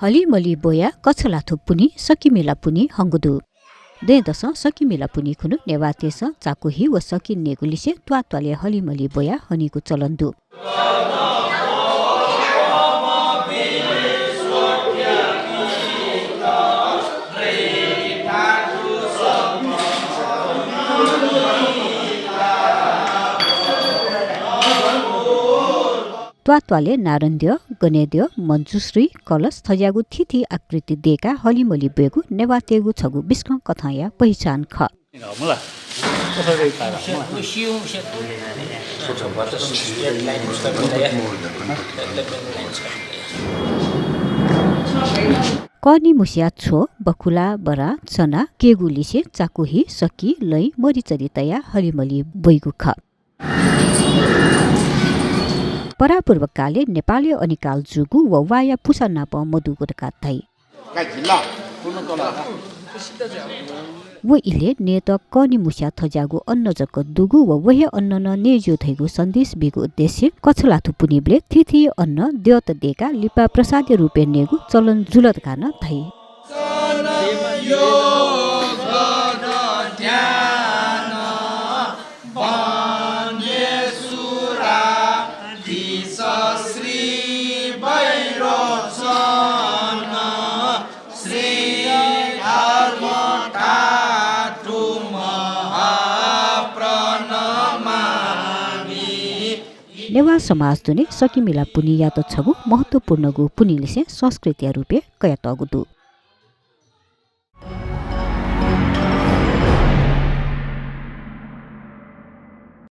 हलिमली बोया कछलाथु पुनी सकिमेला पुनी हंगुदु दे दस सकिमेला पुनी खुनु नेवातेस चाकुही व सकिन नेगुलिसे त्वात्वाले हलिमली बोया हनीको चलन्दु त्वात्वाले नारन्द्य गनेद्य मञ्जुश्री कलश थज्यागु थिथि आकृति दिएका हलिमली बेगु नेवातेगु छगु बिस्क कथाया पहिचान ख कनी मुसिया छो बकुला बरा चना केगुलिसे चाकुही सकी लै मरिचरितया हलिमली बैगु ख परापूर्वकाले नेपाली अनिकाल जुगु व वाया पुसा नाप मधुको काथाइ वो इले नेत कनी मुस्या थजागु अन्न जक दुगु व वहे अन्न न नेजो थैगु सन्देश बिगु उद्देश्य कछलाथु पुनिबले तिथि अन्न देवत देका लिपा प्रसाद रुपे नेगु चलन जुलत कान थै नेवा समाज दुने सकिमिला पुनि या त छगु महत्वपूर्ण गु पुनिलिसे संस्कृतिया रुपे कया तगुदु